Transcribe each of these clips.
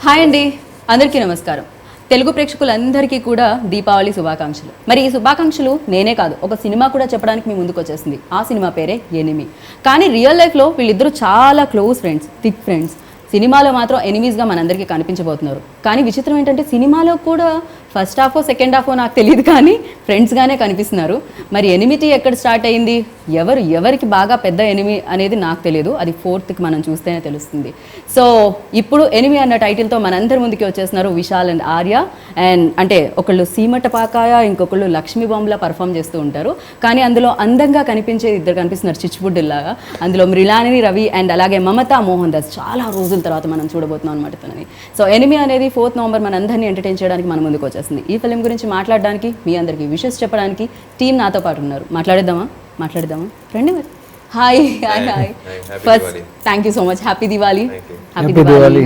Hi అండి, అందరికీ నమస్కారం. తెలుగు ప్రేక్షకులందరికీ కూడా దీపావళి శుభాకాంక్షలు. మరి ఈ శుభాకాంక్షలు నేనే కాదు, ఒక సినిమా కూడా చెప్పడానికి మీ ముందుకు వచ్చేసింది. ఆ సినిమా పేరే ఎనిమి. కానీ రియల్ లైఫ్లో వీళ్ళిద్దరూ చాలా క్లోజ్ ఫ్రెండ్స్, థిక్ ఫ్రెండ్స్. సినిమాలో మాత్రం ఎనిమీస్గా మనందరికీ కనిపించబోతున్నారు. కానీ విచిత్రం ఏంటంటే సినిమాలో కూడా ఫస్ట్ హాఫో సెకండ్ హాఫో నాకు తెలియదు, కానీ ఫ్రెండ్స్గానే కనిపిస్తున్నారు. మరి ఎనిమిటీ ఎక్కడ స్టార్ట్ అయింది, ఎవరికి బాగా పెద్ద ఎనిమి అనేది నాకు తెలియదు. అది 4th మనం చూస్తేనే తెలుస్తుంది. సో ఇప్పుడు ఎనిమి అన్న టైటిల్తో మనందరి ముందుకి వచ్చేస్తున్నారు విశాల్ అండ్ ఆర్య. అండ్ అంటే ఒకళ్ళు సీమటపాకాయ, ఇంకొకళ్ళు లక్ష్మీ బాంబులా పర్ఫామ్ చేస్తూ ఉంటారు. కానీ అందులో అందంగా కనిపించే ఇద్దరు కనిపిస్తున్నారు చిచ్చుబుడ్డిల్లాగా. అందులో మృలానిని రవి అండ్ అలాగే మమతా మోహన్ దాస్ చాలా రోజుల తర్వాత మనం చూడబోతున్నాం అనమాట తనని. సో ఎనిమి అనేది 4th నవంబర్ మనందరినీ ఎంటర్టైన్ చేయడానికి మన ముందుకు వచ్చేస్తుంది. ఈ ఫిల్మ్ గురించి మాట్లాడడానికి, మీ అందరికీ విషెస్ చెప్పడానికి టీం నాతో పాటు ఉన్నారు. మాట్లాడేద్దామా రండి మరి. Hi hi hi. First thank you so much. Happy Diwali. Happy Diwali.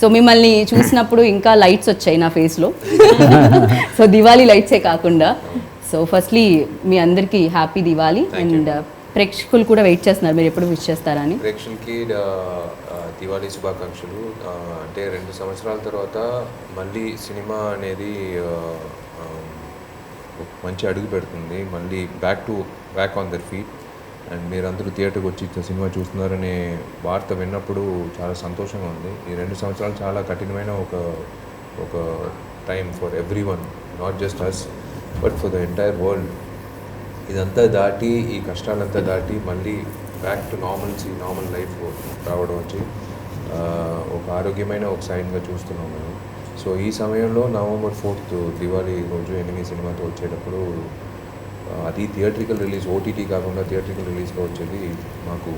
So మిమ్మల్ని చూసినప్పుడు ఇంకా లైట్స్ వచ్చాయి నా ఫేస్లో. సో దివాళీ లైట్సే కాకుండా. సో ఫస్ట్లీ మీ అందరికీ హ్యాపీ దివాళీ. అండ్ ప్రేక్షకులు కూడా వెయిట్ చేస్తున్నారు మీరు ఎప్పుడు విష్ చేస్తారని. ప్రేక్షకులకి దివాళీ శుభాకాంక్షలు. అంటే 2 సంవత్సరాల తర్వాత మళ్ళీ సినిమా అనేది మంచి అడుగు పెడుతుంది, మళ్ళీ back on their feet. And మీరందరూ థియేటర్కి వచ్చి సినిమా చూస్తున్నారనే వార్త విన్నప్పుడు చాలా సంతోషంగా ఉంది. ఈ 2 సంవత్సరాలు చాలా కఠినమైన ఒక time for every one, not just us but for the entire world. ఇదంతా దాటి, ఈ కష్టాలంతా దాటి మళ్ళీ బ్యాక్ టు నార్మల్ లైఫ్ రావడం వచ్చి ఒక ఆరోగ్యమైన ఒక సైన్గా చూస్తున్నాం మేము. సో ఈ సమయంలో నవంబర్ 4th దివాళీ రోజు ఎనిమి సినిమాతో వచ్చేటప్పుడు అది థియేట్రికల్ రిలీజ్, ఓటీటీ కాకుండా థియేట్రికల్ రిలీజ్గా వచ్చేది మాకు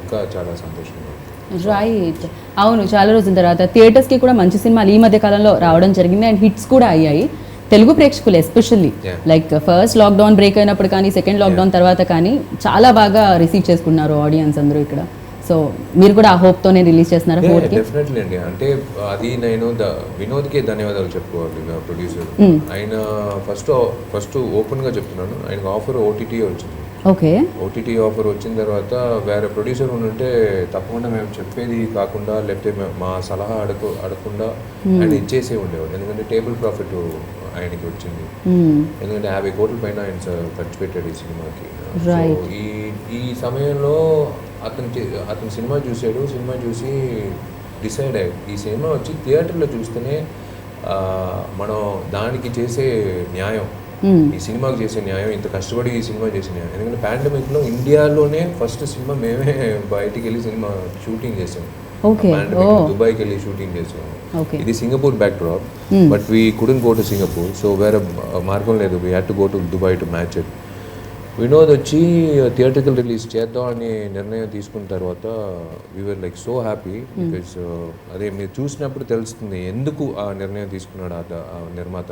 ఇంకా చాలా సంతోషంగా ఉంది. రైట్, అవును. చాలా రోజుల తర్వాత థియేటర్స్కి కూడా మంచి సినిమాలు ఈ మధ్య కాలంలో రావడం జరిగింది. అండ్ హిట్స్ కూడా అయ్యాయి. తెలుగు ప్రేక్షకులు especially like first lockdown break అయినప్పుడు కానీ, సెకండ్ లాక్డౌన్ తర్వాత కానీ చాలా బాగా రిసీవ్ చేసుకున్నారు ఆడియన్స్ అందరూ ఇక్కడ. సో మీరు కూడా ఆ హోప్తోనే రిలీజ్ చేస్తున్నారు? డెఫినెట్లీ అండి. అంటే అది నేను వినోద్కే ధన్యవాదాలు చెప్పుకోవాలి, ప్రొడ్యూసర్. ఆయన ఫస్ట్ ఓపెన్గా చెప్తున్నాను, ఆయనకు ఆఫర్ ఓటీటీ వచ్చింది. ఓకే, ఓటీటీ ఆఫర్ వచ్చిన తర్వాత వేరే ప్రొడ్యూసర్ ఉంటే తప్పకుండా మేము చెప్పేది కాకుండా, లేకపోతే మా సలహా అడగకుండా ఆయన ఇచ్చేసే ఉండేవాడు. ఎందుకంటే టేబుల్ ప్రాఫిట్ ఆయనకి వచ్చింది. ఎందుకంటే 50 కోట్ల పైన ఆయన ఖర్చు పెట్టాడు ఈ సినిమాకి. ఈ సమయంలో అతను సినిమా చూసాడు. సినిమా చూసి డిసైడ్ అయ్యాడు, ఈ సినిమా వచ్చి థియేటర్లో చూస్తేనే మనం దానికి చేసే న్యాయం, ఈ సినిమాకి చేసే న్యాయం, ఇంత కష్టపడి ఈ సినిమా చేసే న్యాయం. ఎందుకంటే పాండమిక్లో ఇండియాలోనే ఫస్ట్ సినిమా మేమే బయటికి వెళ్ళి సినిమా షూటింగ్ చేసాం. దుబాయ్కి వెళ్ళి షూటింగ్ చేసాము. ఇది Singapore backdrop, but we couldn't go to Singapore. So వేరే మార్గం లేదు, we had to go to Dubai to match it. Vinod వచ్చి థియేట్రికల్ రిలీజ్ చేద్దాం అని నిర్ణయం తీసుకున్న తర్వాత we are like so happy. Because అదే మీరు చూసినప్పుడు తెలుస్తుంది ఎందుకు ఆ నిర్ణయం తీసుకున్నాడు ఆ నిర్మాత.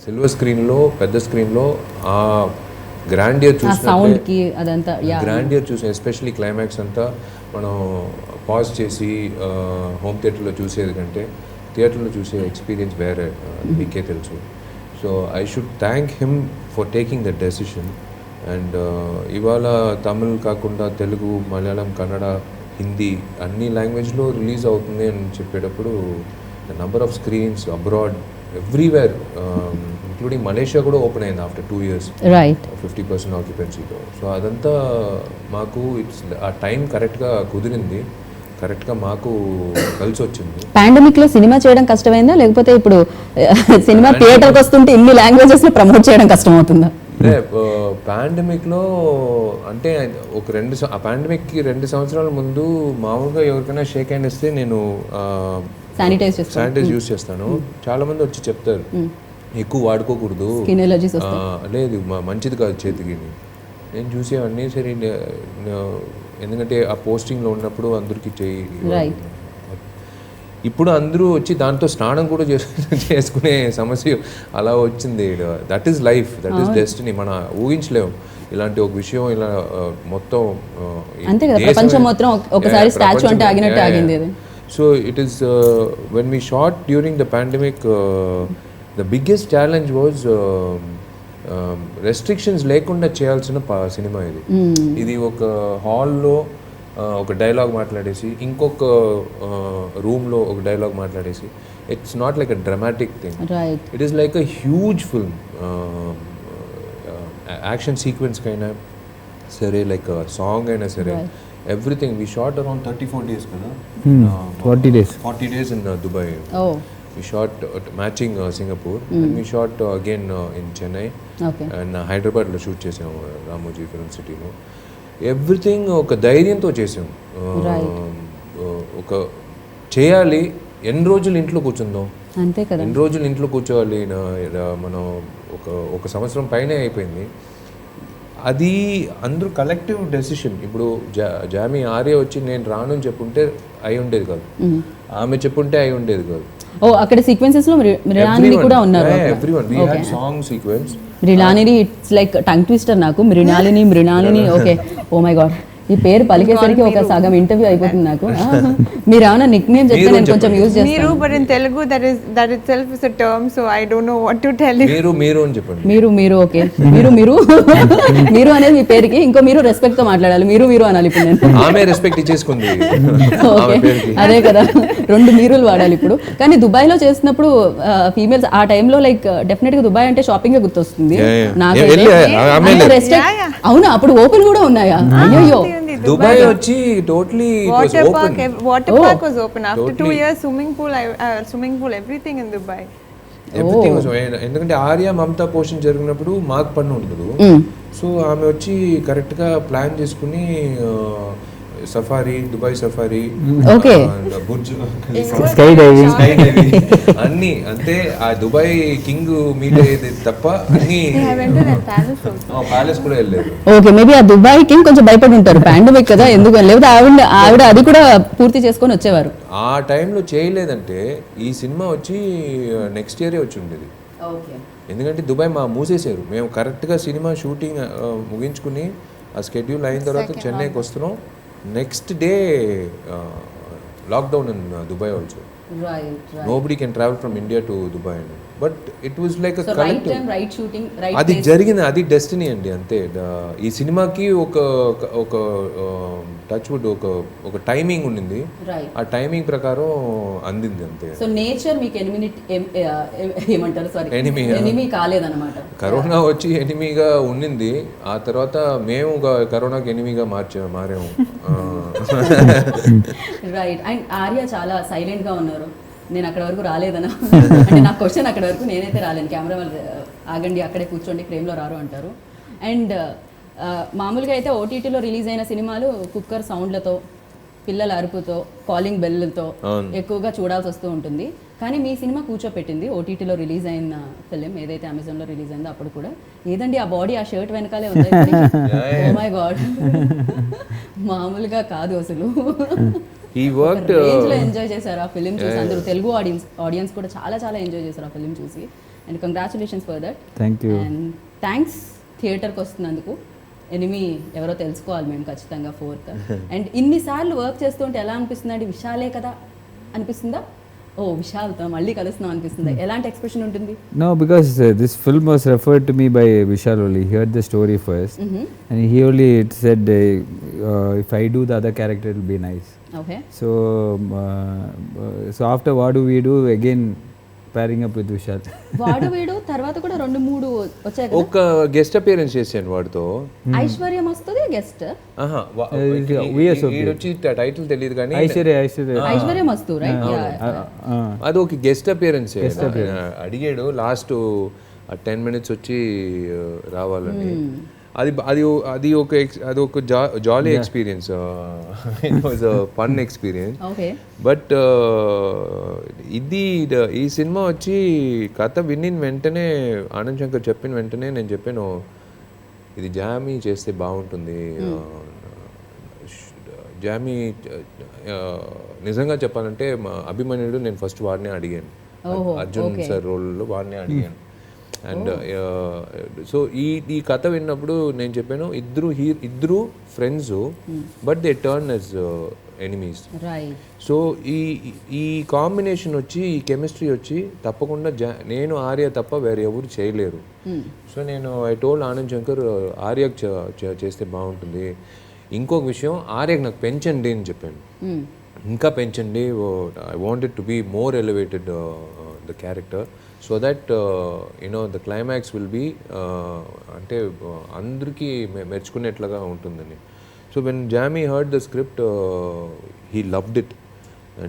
సిల్వర్ స్క్రీన్లో, పెద్ద స్క్రీన్లో ఆ గ్రాండియర్ చూసిన ఎస్పెషల్లీ క్లైమాక్స్ అంతా మనం పాజ్ చేసి హోమ్ థియేటర్లో చూసేది కంటే థియేటర్లో చూసే ఎక్స్పీరియన్స్ వేరే, మీకే తెలుసు. So I should thank him for taking that decision. And ఇవాళ తమిళ్ కాకుండా తెలుగు, మలయాళం, కన్నడ, హిందీ అన్ని లాంగ్వేజ్లో రిలీజ్ అవుతుంది అని చెప్పేటప్పుడు the number of screens abroad everywhere, including Malaysia కూడా ఓపెన్ అయింది ఆఫ్టర్ 2 years, 50% ఆక్యుపెన్సీతో. సో అదంతా మాకు ఆ టైం కరెక్ట్గా కుదిరింది, కరెక్ట్గా మాకు కలిసి వచ్చింది. పాండమిక్ లో సినిమా చేయడం కష్టమైందా, లేకపోతే ఇప్పుడు సినిమా థియేటర్కి వస్తుంటే ఇన్ని లాంగ్వేజెస్ లో ప్రమోట్ చేయడం కష్టం అవుతుందా? పాండమిక్లో అంటే పాండమిక్కి 2 సంవత్సరాల ముందు మామూలుగా ఎవరికైనా షేక్ హ్యాండ్ ఇస్తే నేను శానిటైజ్ యూస్ చేస్తాను. చాలా మంది వచ్చి చెప్తారు ఎక్కువ వాడుకోకూడదు, లేదు మంచిది కాదు చేతికి. నేను చూసేవన్నీ సరే, ఎందుకంటే ఆ పోస్టింగ్లో ఉన్నప్పుడు అందరికీ ఇప్పుడు అందరూ వచ్చి దాంతో స్నానం కూడా చేసుకునే సమస్య అలా వచ్చింది. That is life, that is destiny. మనం ఊహించలేము ఇలాంటి ఒక విషయం ఇలా మొత్తం ప్రపంచం మొత్తం ఒకసారి స్టాచ్యూ అంటే ఆగినట్టు ఆగింది. So it is when we shot during the pandemic, the biggest challenge was restrictions లేకుండా చేయాల్సిన సినిమా ఇది. ఇది ఒక హాల్లో ఒక డైలాగ్ మాట్లాడేసి ఇంకొక రూమ్లో ఒక డైలాగ్ మాట్లాడేసి it's not like a dramatic thing, right. It is like a huge film. Action సీక్వెన్స్కైనా సరే, లైక్ సాంగ్ అయినా సరే, everything. We shot around 34 days కదా, 40 days in Dubai. Oh. We shot matching Singapore, and we shot again in Chennai, and Hyderabad లో shoot చేసాము Ramoji film సిటీలో. Everything ఒక ధైర్యంతో చేసాము. ఒక చేయాలి, ఎన్ని రోజులు ఇంట్లో కూర్చుందాం, అంతే కదా, ఎన్ని రోజులు ఇంట్లో కూర్చోవాలి. మనం ఒక సంవత్సరం పైనే అయిపోయింది. అది అందరూ కలెక్టివ్ డెసిషన్. ఇప్పుడు జామీ ఆర్య వచ్చి నేను రాను అని చెప్పుంటే అయి ఉండేది కాదు, ఆమె చెప్పుంటే అయి ఉండేది కాదు. ఓ అక్కడ సీక్వెన్సెస్ లో మృణాలిని కూడా ఉన్నారు. Everyone we had song sequence. Mrunalini it's like tongue twister నాకు, Mrunalini. Okay, oh my god, ఈ పేరు పలికేసరికి ఒక సగం ఇంటర్వ్యూ అయిపోతుంది నాకు. మీరు ఏమైనా నిక్ నేమ్ చెప్తే నేను కొంచెం యూజ్ చేస్తాను. మీరు, but in Telugu that itself is a term, so I don't know what to tell you. మీరు అని చెప్పండి. మీరు ఓకే, మీరు మీరు అనేది మీ పేరుకి ఇంకో మీరు రెస్పెక్ట్ తో మాట్లాడాలి. మీరు అనాలి ఇప్పుడు నేను. ఆమె రెస్పెక్ట్ ఇచ్చేసుకుంది. అదే కదా, 2 మీరులు వాడాలి ఇప్పుడు. కానీ దుబాయ్ లో చేసినప్పుడు ఫీమేల్స్ ఆ టైంలో లైక్ డెఫినెట్ గా దుబాయ్ అంటే షాపింగ్ గుర్తొస్తుంది నాకు. అవునా, అప్పుడు ఓపెన్ కూడా ఉన్నాయా? అయ్యో, దుబాయ్ వచ్చి totally water park was open after 2 years. Swimming pool, everything in Dubai. Everything was. ఎందుకంటే ఆర్య మమతా పోషన్ జరిగినప్పుడు మాకు పన్ను ఉండదు. సో ఆమె వచ్చి కరెక్ట్గా ప్లాన్ చేసుకుని safari, Dubai safari, Burj, sky diving అన్ని. అంతే, ఆ దుబాయ్ కింగ్ మీట్ అయ్యేది తప్ప అన్ని. ప్యాలెస్ కూడా వెళ్ళలేదు. ఓకే, మేబీ ఆ దుబాయ్ కింగ్ కొంచెం భయపడి ఉంటారు, పాండమిక్ కదా, ఎందుకు లేకపోతే ఆవిడ అది కూడా పూర్తి చేసుకొని వచ్చేవారు. ఆ టైంలో చేయలేదంటే ఈ సినిమా వచ్చి నెక్స్ట్ ఇయరే వచ్చి ఉండేది. ఎందుకంటే దుబాయ్ మూసేశారు. మేము కరెక్ట్గా సినిమా షూటింగ్ ముగించుకుని ఆ స్కెడ్యూల్ అయిన తర్వాత చెన్నైకి వస్తున్నాం. Next day lockdown in Dubai also. Nobody can travel from India to Dubai. But it was like a collective. Right shooting, right అది జరిగింది, అది డెస్టినీ అండి. అంతే, ఈ సినిమాకి ఒక టచ్ వుడ్ ఒక టైమింగ్ ఉండింది. ఆ టైమింగ్ ప్రకారం అందింది అంతే. సో నేచర్ మీకు ఏమంటారు, సారీ, ఎనిమీ కాలేదన్నమాట. కరోనా వచ్చి ఎనిమీగా ఉండింది, ఆ తర్వాత మేము కరోనాకి ఎనిమీగా మారాము. రైట్. అండ్ ఆర్య చాలా సైలెంట్ గా ఉన్నారు. నేను అక్కడ వరకు రాలేదనా అంటే నా క్వశ్చన్ అక్కడ వరకు నేనైతే రాలేను. కెమెరా వాళ్ళు ఆగండి, అక్కడే కూర్చోండి, ఫ్రేమ్లో రారు అంటారు. అండ్ మామూలుగా అయితే ఓటీటీలో రిలీజ్ అయిన సినిమాలు కుక్కర్ సౌండ్లతో, పిల్లల అరుపుతో, కాలింగ్ బెల్లుతో ఎక్కువగా చూడాల్సి వస్తూ ఉంటుంది. కానీ మీ సినిమా కూర్చోపెట్టింది. ఓటీటీలో రిలీజ్ అయిన ఫిలిం ఏదైతే అమెజాన్లో రిలీజ్ అయిందో అప్పుడు కూడా ఏదండి ఆ బాడీ, ఆ షర్ట్ వెనకాలే ఉంది. ఓ మై గాడ్, మామూలుగా కాదు అసలు. ఎంజాయ్ చేశారు ఆ ఫిలిం చూసి, అందరూ తెలుగు ఆడియన్స్ కూడా చాలా ఎంజాయ్ చేశారు ఆ ఫిలిం చూసి. And congratulations for that. And thanks థియేటర్కి వస్తున్నందుకు. ఎనిమి ఎవరో తెలుసుకోవాలి మేము ఖచ్చితంగా 4th. అండ్ ఇన్నిసార్లు వర్క్ చేస్తుంటే ఎలా అనిపిస్తుంది అండి? విశాలే కదా అనిపిస్తుందా? ఓ విశాల్తో మళ్ళీ కలుస్తున్నాం అనిపిస్తుంది. ఎలాంటి ఎక్స్ప్రెషన్ ఉంటుంది? No, because this film was referred to me by Vishal only. He heard the story first, and he only said if I do the other character, it will be nice. Okay. So after what do we do again? Pairing up with Vishal. వాడు వీడు తర్వాత కూడా 2-3 వచ్చాయి కదా. ఒక guest appearance చేశాను వాడితో. ఐశ్వర్యం వస్తుంది గెస్ట్. వచ్చి టైటిల్ తెలియదు కానీ ఐశ్వర్యం వస్తు, రైట్? అది ఒక గెస్ట్ అపియరెన్స్. అడిగాడు లాస్ట్ 10 minutes వచ్చి రావాలని. అది ఒక jolly experience. It was a fun experience. But ఈ సినిమా వచ్చి కథ విని వెంటనే, ఆనంద్ శంకర్ చెప్పిన వెంటనే నేను చెప్పాను ఇది జామీ చేస్తే బాగుంటుంది. జామీ నిజంగా చెప్పాలంటే అభిమన్యుడు నేను ఫస్ట్ వాడినే అడిగాను. అర్జున్ సార్ రోల్లో వాడినే అడిగాను. అండ్ సో ఈ కథ విన్నప్పుడు నేను చెప్పాను ఇద్దరు friends, but they turn as enemies. So ఈ కాంబినేషన్ వచ్చి, ఈ కెమిస్ట్రీ వచ్చి తప్పకుండా నేను ఆర్య తప్ప వేరే ఎవరు చేయలేరు. సో నేను ఐ టోల్డ్ ఆనంద్ శంకర్ ఆర్యకు చేస్తే బాగుంటుంది. ఇంకొక విషయం ఆర్యకు నాకు పెంచండి అని చెప్పాను, ఇంకా పెంచండి, I wanted to be more elevated the character so that you know the climax will be అంటే అందరికీ మెచ్చుకునేట్లుగా ఉంటుందని. So when Jamie heard the script he loved it.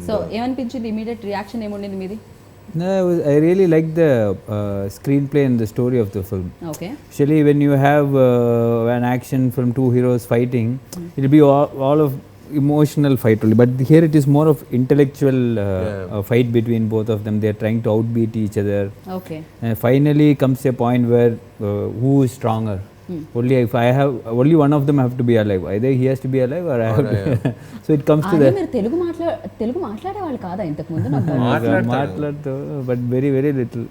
So ఏమనిపించింది, ఇమీడియట్ రియాక్షన్ ఏముండింది మీది? No, I really like the screenplay and the story of the film. Okay. Actually, when you have an action film, two heroes fighting, it will be all of emotional fight only. But here it is more of intellectual fight between both of them. They are trying to outbeat each other. Okay. And finally comes a point where who is stronger. Only if I have, only one of them have to be alive. Either he has to be alive or I have to. So it comes to అదే that. మీరు తెలుగు మాట్లాడే వాళ్ళు కాదా ఇంతకు ముందు? మాట్లాడుతూ but very very little.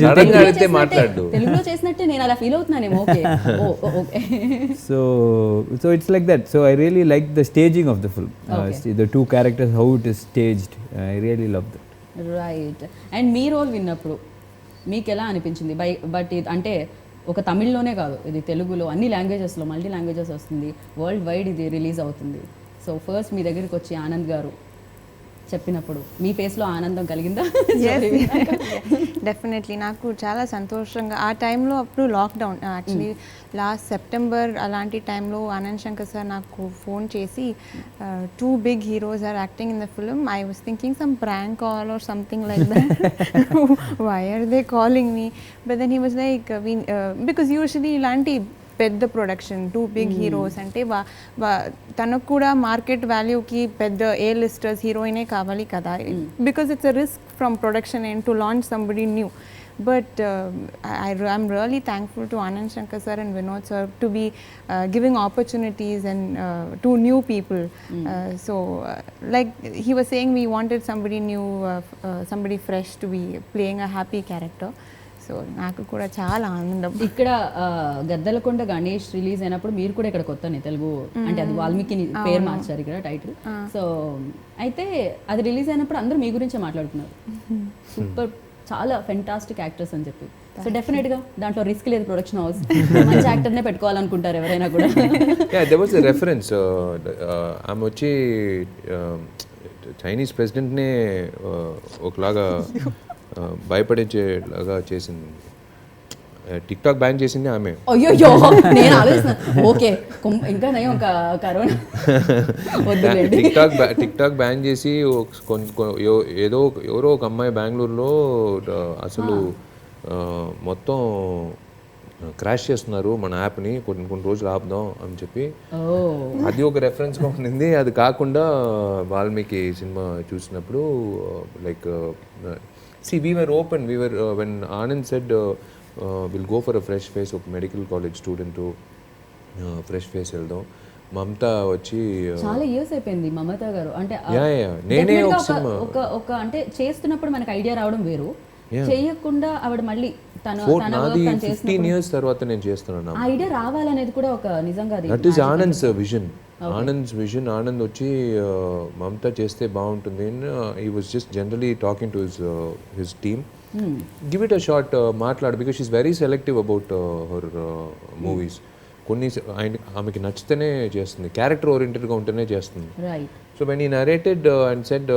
Sudden గా అడిగితే మాట్లాడు. తెలుగులో చేసినట్టే నేను అలా ఫీల్ అవుతున్నానేమో. Okay. Okay. So it's like that. So I really like the staging of the film. The two characters, how it is staged. I really love that. Right. And మీ role విన్నప్పుడు మీకు ఎలా అనిపించింది? బట్ ఇది అంటే ఒక తమిళ్లోనే కాదు, ఇది తెలుగులో అన్ని లాంగ్వేజెస్లో మల్టీ లాంగ్వేజెస్ వస్తుంది, వరల్డ్ వైడ్ ఇది రిలీజ్ అవుతుంది. సో ఫస్ట్ మీ దగ్గరికి వచ్చి ఆనంద్ గారు చెప్పినప్పుడు మీ ఫేస్లో ఆనందం కలిగిందా? డెఫినెట్లీ నాకు చాలా సంతోషంగా ఆ టైంలో, అప్పుడు లాక్డౌన్ యాక్చువల్లీ లాస్ట్ సెప్టెంబర్ అలాంటి టైంలో ఆనంద్ శంకర్ సార్ నాకు ఫోన్ చేసి two big heroes are acting in the film. I was thinking some prank call or something like that. Why are they calling me? But then he was like because usually ఇలాంటి పెద్ద production, two big heroes అంటే తనకు కూడా market వాల్యూకి పెద్ద ఏ లిస్టర్స్ హీరోయినే కావాలి కదా, because it's a risk from production and to launch somebody new. But I'm really thankful to Anand Shankar sir and Vinod sir to be giving opportunities and to new people. So like he was saying, we wanted somebody new, somebody fresh to be playing a happy character. So నాకు కూడా చాలా ఆనందం. ఇక్కడ Gaddalakonda Ganesh release అయినప్పుడు మీరు కూడా ఇక్కడ కొత్తనే తెలుగు, అంటే అది వాల్మీకి పేరు మార్చారు ఇక్కడ టైటిల్. సో అయితే అది రిలీజ్ అయినప్పుడు అందరూ మీ గురించే మాట్లాడుతున్నారు, సూపర్, చాలా ఫెంటాస్టిక్ యాక్టర్స్ అని చెప్పి. సో డెఫినెట్గా దాంట్లో రిస్క్ లేదు, ప్రొడక్షన్ హౌస్ మంచి యాక్టర్నే పెట్టుకోవాలనుకుంటారు ఎవరైనా కూడా. there was a reference ఆమె వచ్చి చైనీస్ ప్రెసిడెంట్నే ఒకలాగా భయపడించేలాగా చేసింది. టిక్ టాక్ బ్యాన్ చేసింది ఆమె. అయ్యో నేను ఆలోచిస్తున్నాను, ఓకే ఇంకా నయం ఒక కరోనా టిక్ టాక్ బ్యాన్ చేసి ఎవరో ఒక అమ్మాయి బెంగళూరులో అసలు మొత్తం క్రాష్ చేస్తున్నారు మన యాప్ని, కొన్ని రోజులు ఆపుదాం అని చెప్పి అది ఒక రెఫరెన్స్గా ఉండింది. అది కాకుండా వాల్మీకి సినిమా చూసినప్పుడు like see we were open, when Anand said we'll go for a fresh face of medical college student to fresh face వెళ్దాం, మమతా వచ్చి చాలా ఇయర్స్ అయిపోయింది మమత గారు అంటే నేనే ఒక అంటే చేస్తున్నప్పుడు మనకు ఐడియా రావడం వేరు, చేయకుండా ఆవిడ మళ్ళీ నాది 15 years తర్వాత నేను చేస్తున్నాను. ఐడియా రావాలనేది కూడా ఒక నిజంగా that is Anand's vision. Anand వచ్చి మమతా చేస్తే బాగుంటుంది. He was just generally talking to his team, give it a shot, మాట్లాడు, because she's very selective about her movies. కొన్ని ఆమెకి నచ్చితేనే చేస్తుంది, క్యారెక్టర్ ఓరియంటెడ్గా ఉంటేనే చేస్తుంది. So when he narrated and said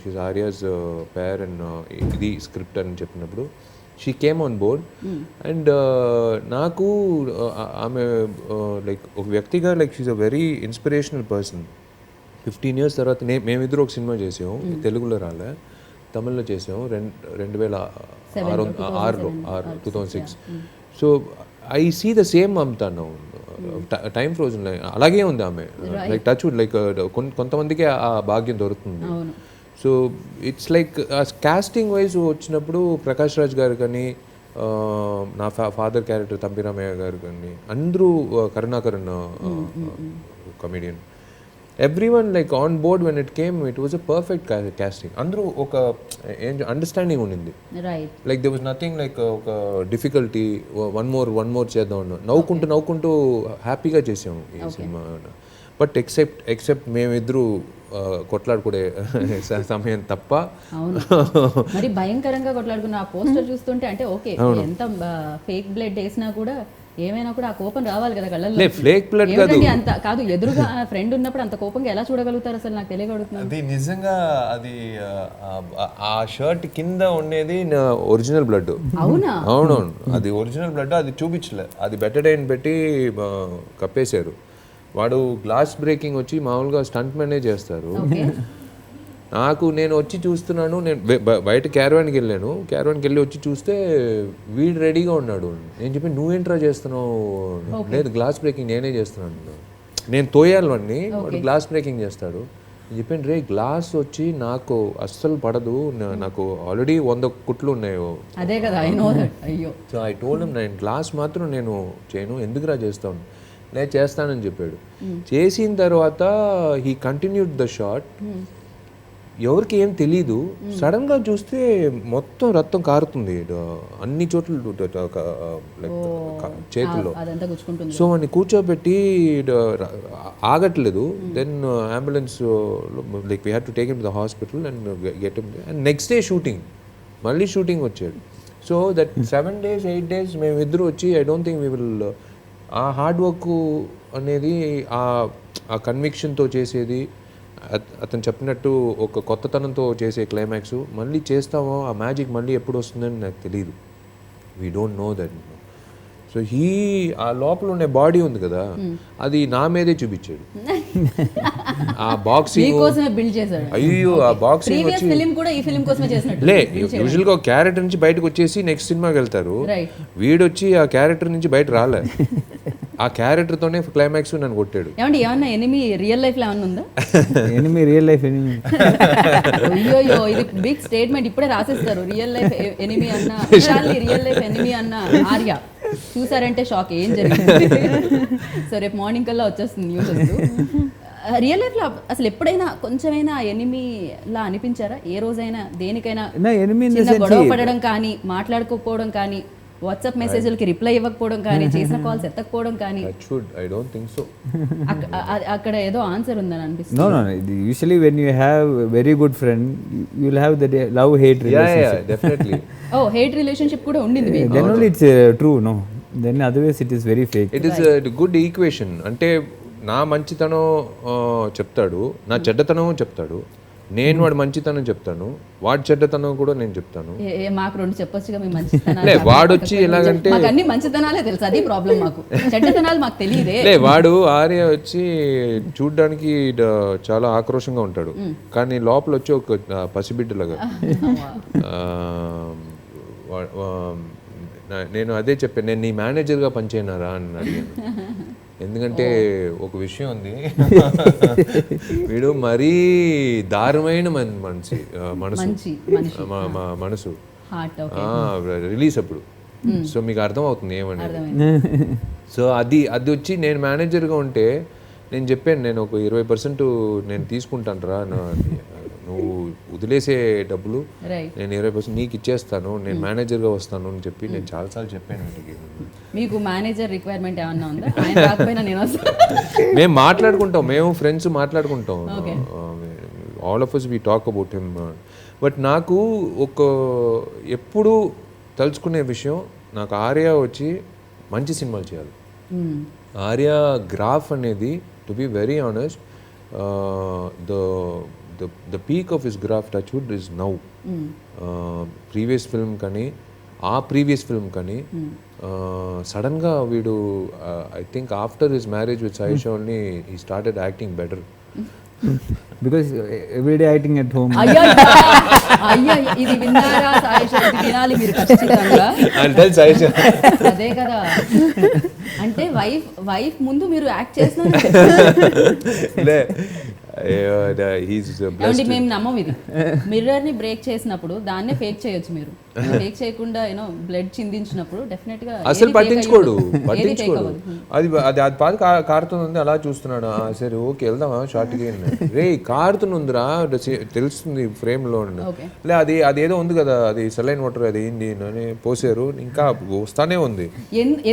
she's Arya's pair and ఇది స్క్రిప్ట్ అని చెప్పినప్పుడు she came on board. And నాకు ఆమె లైక్ ఒక వ్యక్తిగా like she's a very inspirational person. 15 years తర్వాత మేమిద్దరు ఒక సినిమా చేసాము, తెలుగులో రాలే, తమిళ్లో చేసాము 2006. So I see the same Mamata now. Time frozen అలాగే ఉంది ఆమె, లైక్ టచ్ వుడ్, లైక్ కొంతమందికి ఆ భాగ్యం దొరుకుతుంది. So it's like casting wise వచ్చినప్పుడు ప్రకాష్ రాజ్ గారు కానీ, నా ఫాదర్ క్యారెక్టర్ తంపిరామయ్య గారు కానీ, అందరూ Karunakaran comedian, everyone like on board when it came, it was a perfect casting. అందరూ ఒక అండర్స్టాండింగ్ ఉండింది, like they was nothing like ఒక డిఫికల్టీ, వన్ మోర్ చేద్దాం, నవ్వుకుంటూ హ్యాపీగా చేసాము ఈ సినిమా. బట్ ఎక్సెప్ట్ మేమిద్దరూ కొట్లాడుకునే సమయం తప్ప. మరి భయంకరంగా కొట్లాడుకున్న ఆ పోస్టర్ చూస్తుంటే అంటే ఓకే ఎంత ఫేక్ బ్లడ్ వేసినా కూడా ఏమైనా కూడా ఆ కోపం రావాలి కదా కళ్ళల్లో. లే, flake blood కాదు. ఏమిటండి అంత కాదు, ఎదురుగా ఫ్రెండ్ ఉన్నప్పుడు అంత కోపంగా ఎలా చూడగలుగుతారు అసలు, నాకు తెలియగలుగుతున్నాను. అది నిజంగా అది ఆ షర్ట్ కింద ఉండేది ఒరిజినల్ బ్లడ్. అవునా? అవునవును, అది ఒరిజినల్ బ్లడ్. అది చూపించలే, అది బెటడైన్ పెట్టి కప్పేశారు. వాడు గ్లాస్ బ్రేకింగ్ వచ్చి మామూలుగా స్టంట్ మ్యానే చేస్తారు. నేను వచ్చి చూస్తున్నాను, నేను బయట క్యారవాన్కి వెళ్ళాను. క్యారవాన్కి వెళ్ళి వచ్చి చూస్తే వీడు రెడీగా ఉన్నాడు. నేను చెప్పి నువ్వేంట్రా చేస్తున్నావు? లేదు, గ్లాస్ బ్రేకింగ్ నేనే చేస్తున్నాను. నేను తోయాలి వాడిని, వాడు గ్లాస్ బ్రేకింగ్ చేస్తాడు. నేను చెప్పాను, రే గ్లాస్ వచ్చి నాకు అస్సలు పడదు, నాకు ఆల్రెడీ 100 కుట్లు ఉన్నాయి. అదే కదా, ఐ నో దట్. అయ్యో. సో ఐ టోల్డ్ హిమ్, నేను గ్లాస్ మాత్రం నేను చేయను, ఎందుకురా చేస్తాను? నేను చేస్తానని చెప్పాడు. చేసిన తర్వాత హీ కంటిన్యూడ్ ద షాట్. ఎవరికి ఏం తెలీదు, సడన్ గా చూస్తే మొత్తం రక్తం కారుతుంది అన్ని చోట్ల చేతుల్లో. సో వాడిని కూర్చోబెట్టి ఆగట్లేదు. Then ambulance like we had to take him to the hospital and get him. And next day shooting, మళ్ళీ షూటింగ్ వచ్చాడు. సో దట్ 7 days 8 days మేమిద్దరు వచ్చి I don't think we will, ఆ హార్డ్ వర్క్ అనేది ఆ కన్విక్షన్తో చేసేది, అతను చెప్పినట్టు ఒక కొత్తతనంతో చేసే క్లైమాక్స్ మళ్ళీ చేస్తామో, ఆ మ్యాజిక్ మళ్ళీ ఎప్పుడు వస్తుందని నాకు తెలియదు. We don't know that. So ఆ లోపల ఉండే బాడీ ఉంది కదా, అది నా మీదే చూపించాడు. ఆ బాక్సింగ్ బిల్డ్ చేశాడు. అయ్యో, ఆ బాక్సింగ్ వచ్చి లే, యూజువల్ గా క్యారెక్టర్ నుంచి బయటకు వచ్చేసి నెక్స్ట్ సినిమాకి వెళ్తారు. వీడొచ్చి ఆ క్యారెక్టర్ నుంచి బయట రాలే, ఆ క్యారెక్టర్ తోనే క్లైమాక్స్ నన్ను కొట్టాడు. ఏమండి, ఏమన్నా ఎనిమి రియల్ లైఫ్ లో ఏమన్నా ఉందా? Enemy real life enemy. అయ్యో, ఇది బిగ్ స్టేట్మెంట్, ఇప్పుడే రాసేస్తారు. రియల్ లైఫ్ ఎనిమి అన్న, రియల్ లైఫ్ ఎనిమి అన్న ఆర్య చూసారంటే షాక్, ఏం జరిగింది? సో రేపు మార్నింగ్ కల్లా వచ్చేస్తుంది న్యూస్. రియల్ లైఫ్ లో అసలు ఎప్పుడైనా కొంచెమైనా ఎనిమి లా అనిపించారా? ఏ రోజైనా దేనికైనా గొడవ పడడం కానీ, మాట్లాడుకోకపోవడం కానీ, వాట్సాప్ మెసేజ్లకి రిప్లై ఇవ్వకపోవడం కానీ, చేసిన కాల్స్ ఎత్తకపోవడం కానీ? I don't think so. అక్కడ ఏదో ఆన్సర్ ఉందని అనిపిస్తుంది. No. Usually when you have a very good friend, you will have the love-hate relationship. Yeah, definitely. Oh, hate relationship కూడా ఉండింది మీకు? Then only it's true, no? Then otherwise it is very fake. It is a good equation. అంటే నా మంచితనం చెప్తాడు, నా చెడ్డతనం చెప్తాడు. నేను వాడు మంచితనం చెప్తాను, వాడి చెడ్డతనం కూడా నేను చెప్తాను. మాకు 2 చెప్పొచ్చుగా మీ మంచితనాలు. లే, వాడు వచ్చి ఎలాగంటే మాకు అన్ని మంచితనాలే తెలుసు, అది ప్రాబ్లం. మాకు చెడ్డతనాలు మాకు తెలియదే. లే, వాడు ఆర్య వచ్చి చూడ్డానికి చాలా ఆక్రోషంగా ఉంటాడు, కానీ లోపల వచ్చి ఒక పసిబిడ్డలాగా. నేను అదే చెప్పాను, నేను నీ మేనేజర్గా పనిచేయనారా అని అడిగాను. ఎందుకంటే ఒక విషయం ఉంది, వీడు మరీ దారుణమైన మనసు రిలీజ్ అప్పుడు. సో మీకు అర్థం అవుతుంది ఏమనేది. సో అది వచ్చి నేను మేనేజర్గా ఉంటే నేను చెప్పాను, నేను ఒక 20% నేను తీసుకుంటాను రా, నువ్వు వదిలేసే డబ్బులు నేను 20% నీకు ఇచ్చేస్తాను, నేను మేనేజర్గా వస్తాను అని చెప్పి నేను చాలాసార్లు చెప్పాను. మీకు మేనేజర్ రిక్వైర్మెంట్ ఏమన్నా ఉందా? ఆయన రాకపోయినా నేను వస్తాను. మేము మాట్లాడుకుంటాం, మేము ఫ్రెండ్స్ మాట్లాడుకుంటాం. All of us we talk about him. But నాకు ఎప్పుడు తలుచుకునే విషయం, నాకు ఆర్య వచ్చి మంచి సినిమాలు చేయాలి. ఆర్య గ్రాఫ్ అనేది, to be very honest, the peak of his graph, Touchwood, is now. Previous film కానీ, ఆ ప్రీవియస్ ఫిల్మ్ కానీ సడన్గా వీడు, I think after his marriage with Saisha only he started acting better. Because every day acting at home. అయ్యో, ఇది విన్నారా సాయిషా? ఇది వినాలి మీరు ఖచ్చితంగా. అదే కదా, అంటే వైఫ్ ముందు మీరు యాక్ట్ చేస్తున్నారు. మేము నమ్మం ఇది. మిర్రర్ ని బ్రేక్ చేసినప్పుడు దాన్నే ఫేక్ చేయొచ్చు. మీరు ఫేక్ చేయకుండా బ్లడ్ చిందించినప్పుడు డెఫినెట్ గా అసలు పట్టించుకోడు. అది పాది కారుతుంది, అలా చూస్తున్నాడు. సరే ఓకే వెళ్దామా షార్ట్కి. రే కారుతుందిరా తెలుస్తుంది ఫ్రేమ్ లో. లే, అదేదో ఉంది కదా, అది సెలైన్ వాటర్, అది ఏంటి అని పోసారు, ఇంకా వస్తానే ఉంది.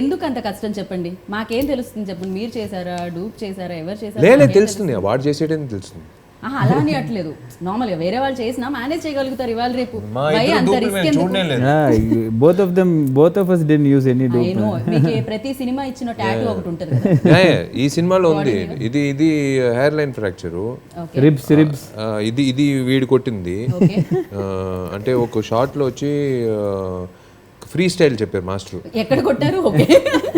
ఎందుకు అంత కష్టం చెప్పండి, మాకేం తెలుస్తుంది చెప్పండి. మీరు చేశారా, డూప్ చేశారా, ఎవరు చేశారా? లేదు తెలుస్తుంది, వాడు చేసేటని తెలుస్తుంది. అలా అని అట్లేదు, నార్మల్గా వేరే వాళ్ళు చేసినా మేనేజ్ చేయగలుగుతారు ఇవాళ రేపు. మా భయ ఇద్దరు అంత డూపులు రిస్క్ మేము ఎందుకు? చూడనే లేదు. both of us didn't use any I dope. know. మీకు ప్రతి సినిమా ఇచ్చిన టాటూ ఒకటి ఉంటుంది కదా. ఈ సినిమాలో ఉంది, ఇది హెయిర్ లైన్ ఫ్రాక్చరు, Ribs. ఇది వీడి కొట్టింది. ఓకే, అంటే ఒక షార్ట్ లో వచ్చి ఫ్రీ స్టైల్ చెప్పారు మాస్టర్. ఎక్కడ కొట్టారు? ఓకే,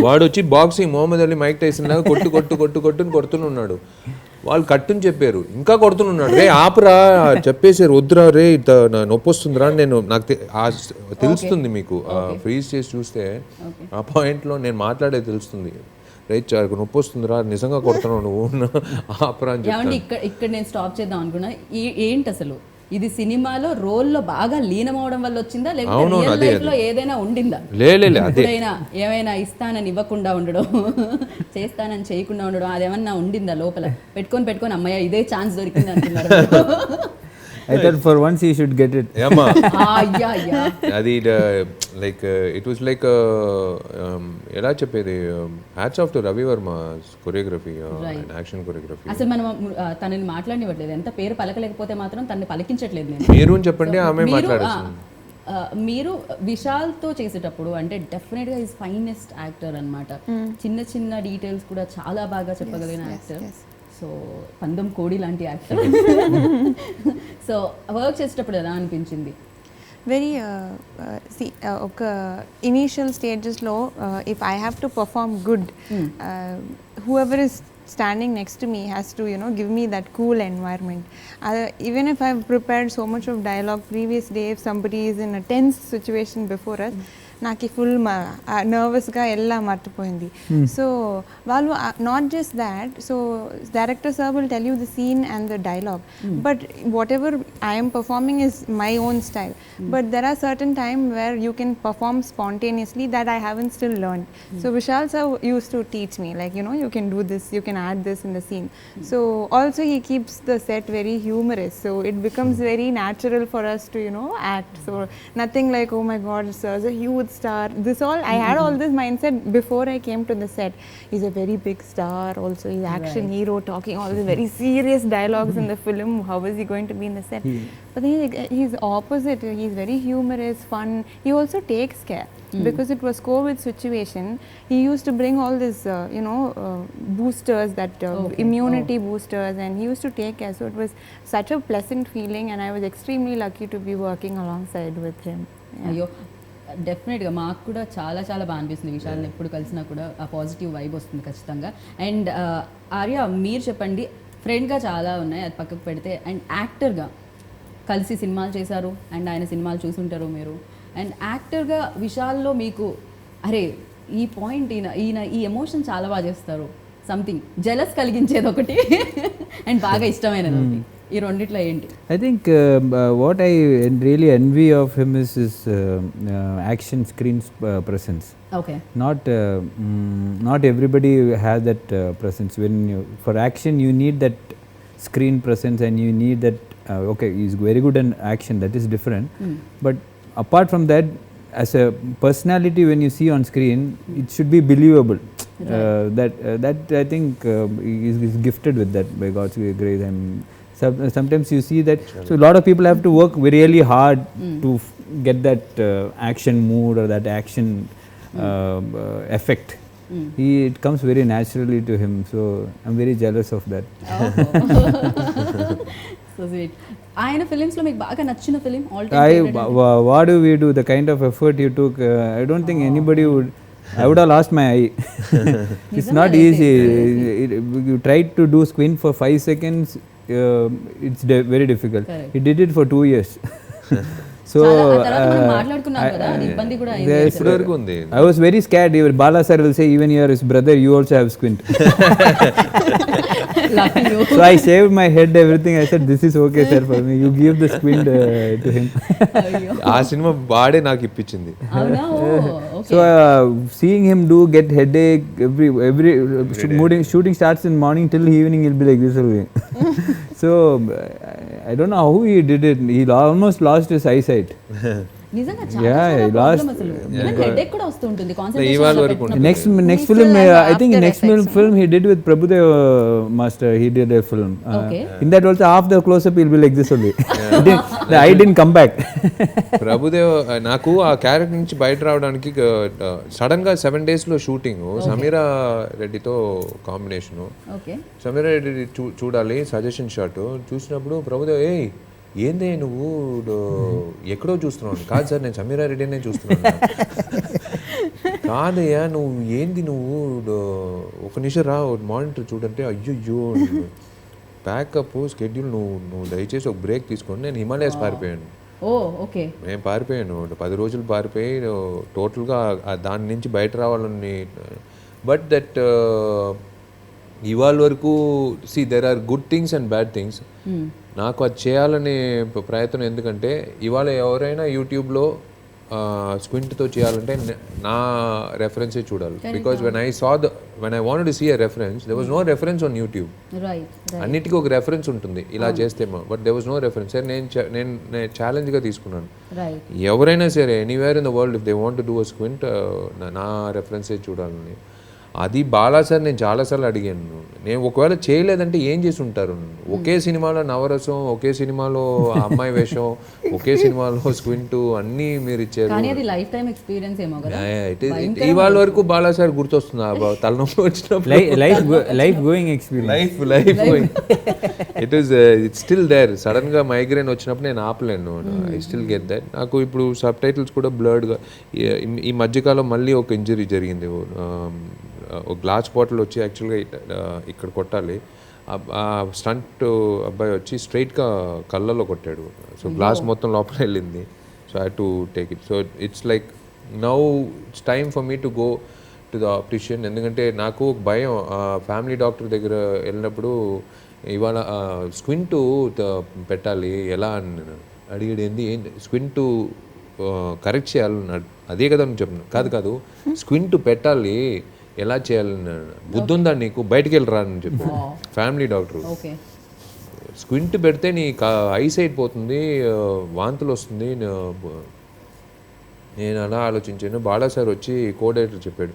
వాడు వచ్చి boxing Muhammad Ali Mike Tyson లాగా కొట్టుని కొడుతూనే వాళ్ళు కట్టుని చెప్పారు, ఇంకా కొడుతున్నాడు. రే ఆపురా చెప్పేసారు, వద్దురా రే నొప్పి వస్తుందిరా. నాకు తెలుస్తుంది, మీకు ఫ్రీజ్ చేసి చూస్తే ఆ పాయింట్లో నేను మాట్లాడేది తెలుస్తుంది. రైట్ నొప్పి వస్తుందిరా, నిజంగా కొడుతున్నావు నువ్వు, ఆపురా అని ఏమండి చెప్తాను. ఇక్కడ నేను స్టాప్ చేద్దాం అనుకున్నా. ఏంటి అసలు ఇది సినిమాలో రోల్లో బాగా లీనమవడం వల్ల వచ్చిందా, లేకపోతే రియల్ లైఫ్ లో ఏదైనా ఉండిందా? ఎప్పుడైనా ఏమైనా ఇస్తానని ఇవ్వకుండా ఉండడం, చేస్తానని చేయకుండా ఉండడం, అదేమన్నా ఉండిందా లోపల? పెట్టుకొని అమ్మయ్య ఇదే ఛాన్స్ దొరికింది అంటున్నారు. I thought for once he should get it. ఏమ్మా అయ్యా అది లైక్ ఇట్ వాస్ లైక్ ఎలా చెప్పేది, hats off to Ravi Varma choreography and action choreography. అసలు మనం తనని మాట్లాడనివ్వట్లేదు, ఎంత పేరు పలకలేకపోతే మాత్రం తనని పలికించట్లేదు నేను. మీరు చెప్పండి, ఆమె మాట్లాడేస్తుంది. మీరు విశాల్తో చేసేటప్పుడు అంటే డెఫినెట్గా ఈజ్ ఫైనెస్ట్ యాక్టర్ అన్నమాట. చిన్న చిన్న డీటెయిల్స్ కూడా చాలా బాగా చెప్పగలిగిన యాక్టర్. సో పందెం కోడి లాంటి యాక్టర్. సో వర్క్ చేసేటప్పుడు ఎలా అనిపించింది? వెరీ ఒక ఇనీషియల్ స్టేజెస్లో if I have to perform good, whoever is standing next to me has to give me that cool environment. Even if I've prepared so much of dialogue previous day, if somebody is in a tense situation before us, నాకు full నర్వస్గా ఎలా మర్చిపోయింది. So వాళ్ళు not just that, so director sir will tell you the scene and the dialogue, but whatever I'm performing is my own style. But there are certain time where you can perform spontaneously that I haven't still learn. So Vishal sir use to teach me like you can do this, you can add this in the scene. So also he keeps the set very humorous, so it becomes very natural for us to act. So nothing like, oh my god, sir's a huge star. This all I had all this mindset before I came to the set. He's a very big star also, he's action hero talking all the very serious dialogues in the film. How is he going to be in the set? But then he's opposite. He's very humorous, fun. He also takes care. Because it was COVID situation, he used to bring all this boosters, that immunity boosters, and he used to take care. So it was such a pleasant feeling, and I was extremely lucky to be working alongside with him. అయ్యో డెఫినెట్గా మాకు కూడా చాలా చాలా బాగా అనిపిస్తుంది. విషయాలను ఎప్పుడు కలిసినా కూడా ఆ పాజిటివ్ వైబ్ వస్తుంది ఖచ్చితంగా. అండ్ ఆర్య మీరు చెప్పండి, ఫ్రెండ్గా చాలా ఉన్నాయి అది పక్కకు పెడితే, అండ్ యాక్టర్గా కలిసి సినిమాలు చేశారు, అండ్ ఆయన సినిమాలు చూసుంటారు మీరు. అండ్ యాక్టర్గా విశాల్లో మీకు అరే ఈ పాయింట్ ఈయన ఈ ఎమోషన్ చాలా బాగా చేస్తారు, సంథింగ్ జెలస్ కలిగించేది ఒకటి అండ్ బాగా ఇష్టమైనది ఒకటి, ఈ రెండిట్లో ఏంటి? I think what I really envy of him is his action screen presence. Okay, Not everybody has that presence. For action you need that screen presence, and you need that okay, he's very good in action, that is different. But apart from that, as a personality, when you see on screen, it should be believable. That I think is gifted with that by God's grace. And sometimes you see that, so a lot of people have to work really hard to get that action mood or that action effect. It comes very naturally to him, so I'm very jealous of that. So sweet. ఆయన ఫిలిమ్స్లో మీకు బాగా నచ్చిన film all What do we do? The kind of effort you took, I don't think anybody would. I would have lost my eye. It's not easy. You tried to do squint for 5 seconds. It's very difficult. Correct. He did it for 2 years. So మాట్లాడుకున్నాం కదా, అది ఇబ్బంది కూడా అయింది. there's- ఇప్పటివరకు ఉంది. I was very scared. Even Bala sir will say, even you are his brother, you also have squint. Lucky you. So I shaved my head, everything. I said, this is okay sir for me. You give the squint to him. అయ్యో ఆ cinema వాడే నాకు ఇప్పించింది. అవునా? So seeing him get headache every shooting starts in morning till evening, he'll be like this only. So I don't know how he did it. He almost lost his eyesight. నిజంగా Yeah, చాలా last- problem అసలు even headache కూడా వస్తుంటుంది ఇవాళ వరకు concentration Next film, still have I think after next effects, film he did with Prabhudev Master. He did a film. Okay. In that also half the close-up will be like this only. The eye didn't come back. Prabhudev నాకు ఆ character నుంచి బయట రావడానికి sudden గా 7 days లో shooting Sameera రెడ్డితో combination. Okay Sameera Reddy చూడాలి suggestion shot చూసినప్పుడు ప్రభుదేవ్ ఏందే నువ్వు ఎక్కడో చూస్తున్నావు. కాదు సార్ నేను సమీరా రెడ్డినే చూస్తున్నాను. కాదయ్యా నువ్వు ఏంది నువ్వు ఒక నిమిషం రా మానిటర్ చూడంటే అయ్యో ప్యాకప్ స్కెడ్యూల్ నువ్వు దయచేసి ఒక బ్రేక్ తీసుకోండి. నేను హిమాలయస్ పారిపోయాను. ఓ ఓకే నేను పారిపోయాను 10 రోజులు పారిపోయి టోటల్గా దాని నుంచి బయట రావాలని. బట్ దట్ ఇవాళ వరకు there are good things and bad things. నాకు అది చేయాలనే ప్రయత్నం ఎందుకంటే ఇవాళ ఎవరైనా యూట్యూబ్లో స్క్వింట్తో చేయాలంటే నా రెఫరెన్సే చూడాలి. Because when I wanted to see a reference there was no reference on YouTube. Right అన్నిటికీ ఒక రెఫరెన్స్ ఉంటుంది ఇలా చేస్తేమో. But there was no reference. నేను ఛాలెంజ్గా తీసుకున్నాను. రైట్ ఎవరైనా సరే anywhere in the world if they want to do a squint నా రెఫరెన్సే చూడాలని. అది బాలా సార్ నేను చాలాసార్లు అడిగాను. నేను ఒకవేళ చేయలేదంటే ఏం చేసి ఉంటారు. ఒకే సినిమాలో నవరసం, ఒకే సినిమాలో అమ్మాయి వేషం, ఒకే సినిమాలో స్క్వింట్ అన్నీ మీరు ఇచ్చారు. కానీ అది లైఫ్ టైం ఎక్స్పీరియన్స్ ఏమో కదా. ఇవాళ వరకు బాలా సార్ గుర్తొస్తుంది. తలనొప్పి వచ్చినప్పుడు Life going experience. Life it's still there. Sudden గా మైగ్రేన్ వచ్చినప్పుడు నేను ఆపలేను. I still get that. నాకు ఇప్పుడు సబ్ టైటిల్స్ కూడా బ్లర్డ్గా. ఈ మధ్యకాలం మళ్ళీ ఒక ఇంజరీ జరిగింది. ఒక గ్లాస్ బాటిల్ వచ్చి యాక్చువల్గా ఇక్కడ కొట్టాలి. ఆ స్టంట్ అబ్బాయి వచ్చి స్ట్రైట్గా కళ్ళలో కొట్టాడు. సో గ్లాస్ మొత్తం లోపల వెళ్ళింది. So I to take it. So it's like now it's time for me to go to the optician. ఎందుకంటే నాకు ఒక భయం. ఫ్యామిలీ డాక్టర్ దగ్గర వెళ్ళినప్పుడు ఇవాళ స్క్వింట్ పెట్టాలి ఎలా అని అడిగాడు. ఏంది స్క్వింట్ కరెక్ట్ చేయాలన్నాడు. అదే కదా అని చెప్పిన. కాదు స్క్వింట్ పెట్టాలి ఎలా చేయాలని బుద్ధి ఉందా నీకు, బయటికి వెళ్ళి రా అని చెప్పి ఫ్యామిలీ డాక్టర్. స్క్వింట్ పెడితే నీ ఐసైట్ పోతుంది, వాంతులు వస్తుంది. నేను అలా ఆలోచించాను. బాలా సార్ వచ్చి కోడైరెక్టర్ చెప్పాడు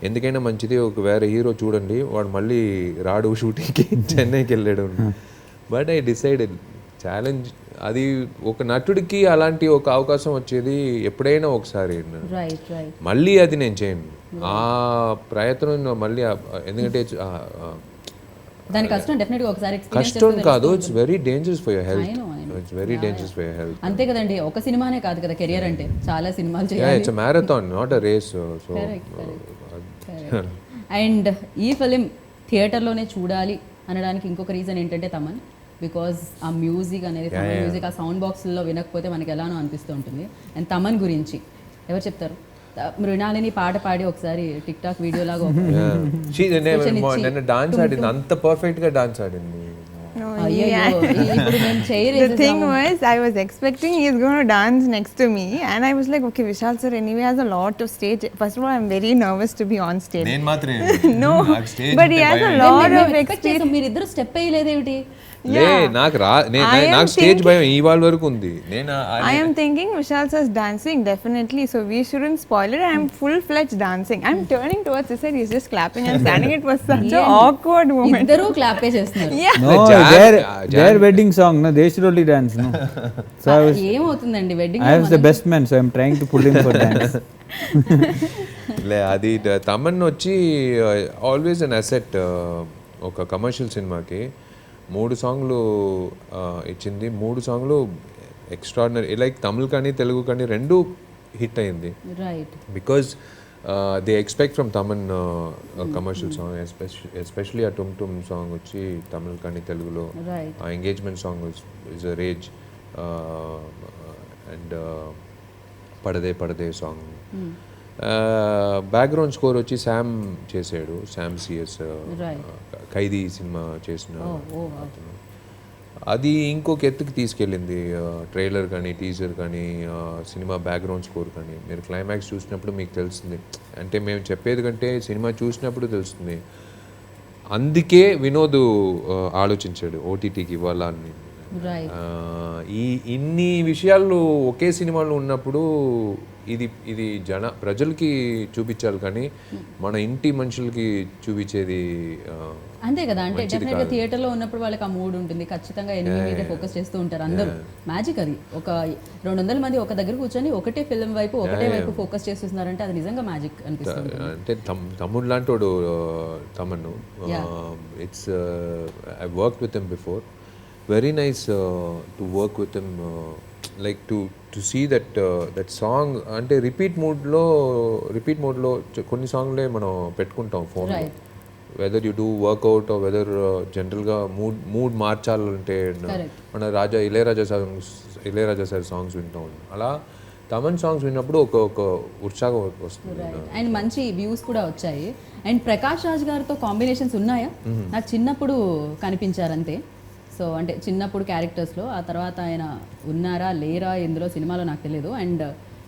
ఎందుకైనా మంచిది ఒక వేరే హీరో చూడండి, వాడు మళ్ళీ రాడు షూటింగ్కి, చెన్నైకి వెళ్ళాడు. But I decided challenge. అది ఒక నటుడికి అలాంటి ఒక అవకాశం వచ్చేది ఎప్పుడైనా ఒకసారి. మళ్ళీ అది నేను చేయను. ఆ ప్రయత్నం మళ్ళీ ఎందుకంటే దాని కష్టం డెఫినెట్గా ఒకసారి కష్టం కాదు. It's very dangerous for your health. It's very dangerous for your health. అంతే కదండి. ఒక సినిమానే కాదు కదా కెరియర్ అంటే, చాలా సినిమాలు చేయాలి. It's a marathon not a race. So and ఈ ఫిలిం థియేటర్లోనే చూడాలి అనడానికి ఇంకొక రీజన్ ఏంటంటే తమన్. బికాజ్ ఆ మ్యూజిక్ అనేది, తమన్ మ్యూజిక్ ఆ సౌండ్ బాక్స్లో వినకపోతే మనకి ఎలానో అనిపిస్తూ ఉంటుంది. అండ్ తమన్ గురించి ఎవరు చెప్తారు? మృణాలిని పాట పాడి ఒకసారి టిక్ టాక్ వీడియో లాగా నిన్న డాన్స్ ఆడింది, అంత పర్ఫెక్ట్ గా డాన్స్ ఆడింది. The thing was, I was expecting he is going to dance next to me, and I was like, okay, Vishal sir anyway has a lot of stage. First of all, I'm very nervous to be on stage. No, but he has a lot of experience. మీరిద్దరు step వేయలేదేమిటి? నాకు stage భయం ఇవాళ వరకు ఉంది. I am thinking Vishal sir's dancing definitely, so we shouldn't spoil it. I'm full-fledged dancing. I'm turning towards his side, he's just clapping and standing. It was such an awkward moment. ఇద్దరు clap చేస్తున్నారు. No, their wedding song, no, they should only dance, no. So ఏమవుతుందండి wedding? I was the best man, so I'm trying to pull him for dance. అది తమన్ వచ్చి always an asset. ఒక commercial సినిమాకి 3 సాంగ్లు ఇచ్చింది. 3 సాంగ్లు ఎక్స్ట్రాడినరీ. లైక్ తమిళ్ కానీ తెలుగు కానీ రెండు హిట్ అయింది. Because they expect from Thaman commercial song, especially ఆ టుమ్ టుమ్ సాంగ్ వచ్చి తమిళ్ కానీ తెలుగులో. ఆ engagement song is a rage. And Padade Padade song. Background score వచ్చి శామ్ చేశాడు. శామ్ సిఎస్ ఖైదీ సినిమా చేసిన అతను. అది ఇంకొక ఎత్తుకి తీసుకెళ్ళింది. ట్రైలర్ కానీ టీజర్ కానీ సినిమా బ్యాక్గ్రౌండ్ స్కోర్ కానీ మీరు క్లైమాక్స్ చూసినప్పుడు మీకు తెలుస్తుంది. అంటే మేము చెప్పేది కంటే సినిమా చూసినప్పుడు తెలుస్తుంది. అందుకే వినోద్ ఆలోచించాడు ఓటీటీకి ఇవ్వాలా అని. రైట్ ఇన్ని విషయాలు ఒకే సినిమాలో ఉన్నప్పుడు ఇది ప్రజలకి చూపించాలి, కానీ మన ఇంటి మనుషులకి చూపించేది అంతే కదా, అంటే డెఫినెట్గా థియేటర్లో ఉన్నప్పుడు వాళ్ళకి ఆ మూడ్ ఉంటుంది, ఖచ్చితంగా ఎనిమి మీద ఫోకస్ చేస్తూ ఉంటారు అందరూ. మ్యాజిక్ అది. ఒక 200 మంది ఒక దగ్గర కూర్చొని ఒకటే ఫిల్మ్ వైపు ఒకటే వైపు ఫోకస్ చేస్తున్నారంటే అది నిజంగా మ్యాజిక్ అనిపిస్తుంది. అంటే తమ్ముడు లాంటి వాడు తమన్ను. It's I work with him before. Very nice to work with him, like to see that song. అంటే రిపీట్ మోడ్లో కొన్ని సాంగ్లే మనం పెట్టుకుంటాం ఫోన్లో, whether you do workout whether జనరల్గా మూడ్ మార్చాలంటే మన ఇళయరాజా సార్ సాంగ్స్ వింటాం. అలా తమన్ సాంగ్స్ విన్నప్పుడు ఒక ఉత్సాహం వస్తుంది. అండ్ మంచి వ్యూస్ కూడా వచ్చాయి. అండ్ ప్రకాష్ రాజ్ గారితో కాంబినేషన్స్ ఉన్నాయా? నాకు చిన్నప్పుడు కనిపించారంతే. సో అంటే చిన్నప్పుడు క్యారెక్టర్స్లో, ఆ తర్వాత ఆయన ఉన్నారా లేరా ఇందులో సినిమాలో నాకు తెలియదు. అండ్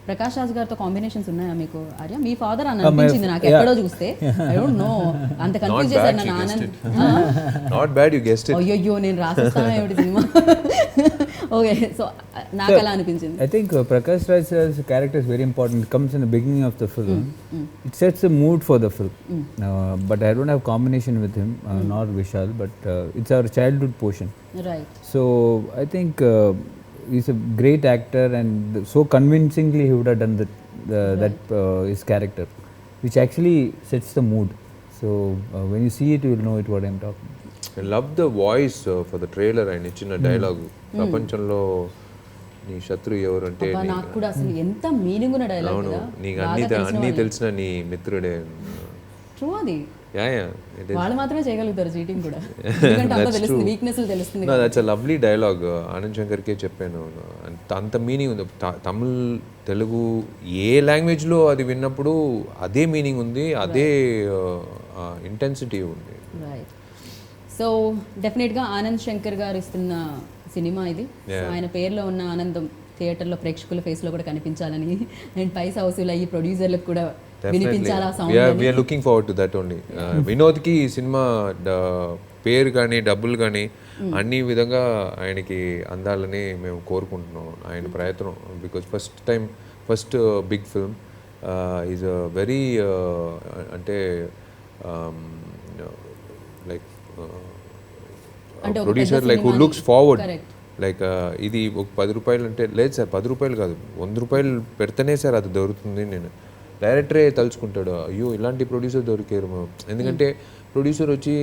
ప్రకాష్ రాజ్ గారితో కాంబినేషన్స్ ఉన్నాయా మీకు ఆర్య? మీ ఫాదర్ అని అనిపించింది నాకు ఎక్కడో చూస్తే. ఐ డోంట్ నో, అంత కన్ఫ్యూజ్ చేశారు నన్ను Anand. Not bad, you guessed it. అయ్యో నేను రాసేస్తాను ఏమిటి సినిమా. ఓకే, సో నాకు అలా అనిపించింది. I think Prakash Raj's character is very important. It comes in the beginning of the film. It sets a mood for the film. But I don't have combination with him, nor Vishal, but it's our childhood portion. Right. So I think he's a great actor, and so convincingly he would have done his character, which actually sets the mood. So when you see it, you will know what I'm talking about. I love the voice for the trailer. ఆయన ఇచ్చిన dialogue, ప్రపంచంలో నీ శత్రు ఎవరు అంటే, నాకు కూడా అసలు ఎంత మీనింగ్ ఉన్న డైలాగ్ అవును, నీకు అన్నీ తెలిసిన నీ మిత్రుడే. ట్రూ అది. it is. వాళ్ళు మాత్రమే చేయగలుగుతారు చీటింగ్ కూడా, ఎందుకంటే అంతా తెలుస్తుంది, వీక్నెస్లు తెలుస్తుంది. That's a lovely dialogue. Anand శంకర్కే చెప్పాను, అంత మీనింగ్ ఉంది. తమిళ్, తెలుగు ఏ లాంగ్వేజ్లో అది విన్నప్పుడు అదే మీనింగ్ ఉంది, అదే ఇంటెన్సిటీ ఉంది. రైట్. సో డెఫినెట్గా ఆనంద్ శంకర్ గారు ఇస్తున్న సినిమా ఇది. సో ఆయన పేరులో ఉన్న ఆనందం థియేటర్లో ప్రేక్షకుల ఫేస్లో కూడా కనిపించాలని, అండ్ పైసా వసూలు అయ్యి ప్రొడ్యూసర్లకు కూడా వినిపించాలా sound. We are looking forward to that only. వినోద్కి ఈ సినిమా పేరు కానీ డబ్బులు కానీ అన్ని విధంగా ఆయనకి అందాలని మేము కోరుకుంటున్నాం. ఆయన ప్రయత్నం, because first big film. Is a very అంటే like producer like who looks forward. Like ఇది ఒక 10 రూపాయలు అంటే, లేదు సార్ 10 రూపాయలు కాదు 100 రూపాయలు పెడితేనే సార్ అది దొరుకుతుంది. నేను డైరెక్టరే తలుచుకుంటాడు, అయ్యో ఇలాంటి ప్రొడ్యూసర్ దొరికారు. ఎందుకంటే ప్రొడ్యూసర్ వచ్చి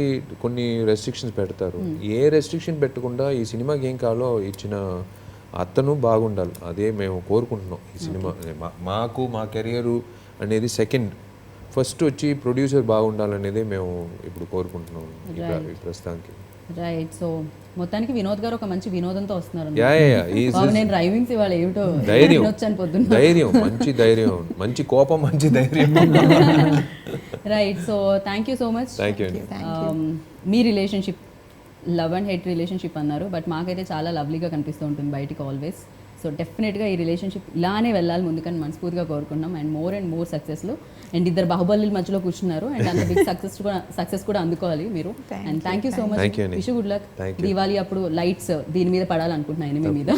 కొన్ని రెస్ట్రిక్షన్స్ పెడతారు. ఏ రెస్ట్రిక్షన్ పెట్టకుండా ఈ సినిమాకి ఏం కావాలో ఇచ్చిన అతను బాగుండాలి, అదే మేము కోరుకుంటున్నాం. ఈ సినిమా మాకు మా కెరియరు అనేది సెకండ్, ఫస్ట్ వచ్చి ప్రొడ్యూసర్ బాగుండాలనేదే మేము ఇప్పుడు కోరుకుంటున్నాం ఈ ప్రస్తుతానికి. రైట్. సో మొత్తానికి వినోద్ గారు ఒక మంచి వినోదంతో వస్తున్నారు. నేను డ్రైవింగ్స్ ఇవాళ ఏమిటో ధైర్యం, మంచి ధైర్యం, మంచి కోపం, మంచి ధైర్యం. Right. So thank you so much. Me relationship love and hate relationship అన్నారు, బట్ మాకైతే చాలా లవ్లీగా కనిపిస్తూ ఉంటుంది బయటికి ఆల్వేస్. సో డెఫినెట్గా ఈ రిలేషన్షిప్ ఇలానే వెళ్ళాలి ముందుకని మనస్ఫూర్తిగా కోరుకుంటున్నాం. అండ్ మోర్ సక్సెస్లు, అండ్ ఇద్దరు బాహుబలి మధ్యలో కూర్చున్నారు, అండ్ అంత బిగ్ సక్సెస్ కూడా అందుకోవాలి మీరు. And thank you so much. Wish good luck. Diwali అప్పుడు లైట్స్ దీని మీద పడాలనుకుంటున్నా, ఎనిమి మీద.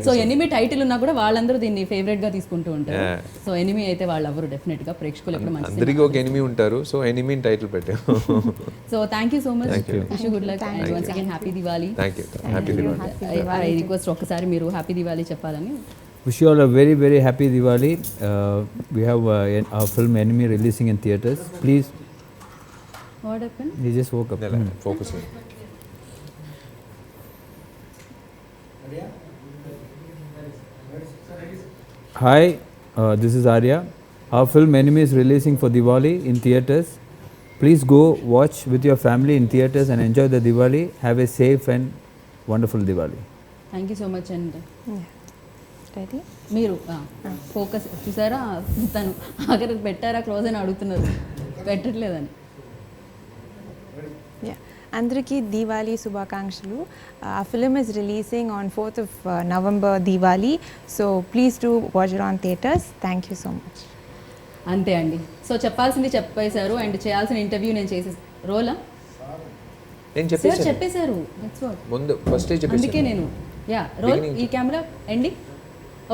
సో ఎనిమి టైటిల్ ఉన్నా కూడా వాళ్ళందరూ దీన్ని ఫేవరెట్ గా తీసుకుంటూ ఉంటారు. సో ఎనిమి అయితే వాళ్ళెవరు డెఫినెట్ గా ప్రేక్షకులు ఎప్పుడు మంచి అందరికీ ఒక ఎనిమి ఉంటారు. సో ఎనిమి టైటిల్ పెట్టాము. So thank you so much. Wish good luck and once again happy Diwali. Thank you. Happy Diwali. I request ఒకసారి మీరు హ్యాపీ దివాళీ చెప్పాలని. Wish you all a very, very happy Diwali. We have our film Enemy releasing in theatres. Please. What happened? He just woke up. Focus. Hi, this is Arya. Our film Enemy is releasing for Diwali in theatres. Please go watch with your family in theatres and enjoy the Diwali. Have a safe and wonderful Diwali. Thank you so much. And ready మీరు focus చూసారా, తను ఆఖరికి పెట్టారా close అని అడుగుతున్నారు, పెట్టట్లేదని. అందరికీ దీవాళీ శుభాకాంక్షలు. ఆ film is releasing on 4th of November Diwali. So please do watch it on theatres. Thank you so much. అంతే అండి. సో చెప్పాల్సింది చెప్పేశారు, అండ్ చేయాల్సిన ఇంటర్వ్యూ నేను చేసే రోలా నేను సార్ చెప్పేసాను చెప్పేశారు దట్స్ వాట్ ముందు ఫస్టే అందుకే చెప్పేసాను నేను యా రోల్ ఈ కెమెరా ఎండింగ్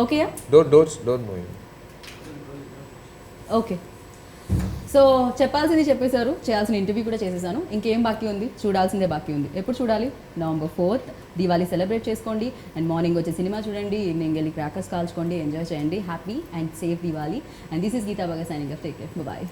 ఓకేయా డోర్ మూవింగ్. ఓకే సో చెప్పాల్సింది చెప్పేశారు, చేయాల్సిన ఇంటర్వ్యూ కూడా చేసేసాను. ఇంకేం బాకీ ఉంది? చూడాల్సిందే బాకీ ఉంది. ఎప్పుడు చూడాలి? November 4th దీవాలి సెలబ్రేట్ చేసుకోండి అండ్ మార్నింగ్ వచ్చే సినిమా చూడండి, ఈవినింగ్ వెళ్ళి క్రాకర్స్ కాల్చుకోండి, ఎంజాయ్ చేయండి, happy and safe Diwali. And this is Geetha Baga signing off. Take care, bye.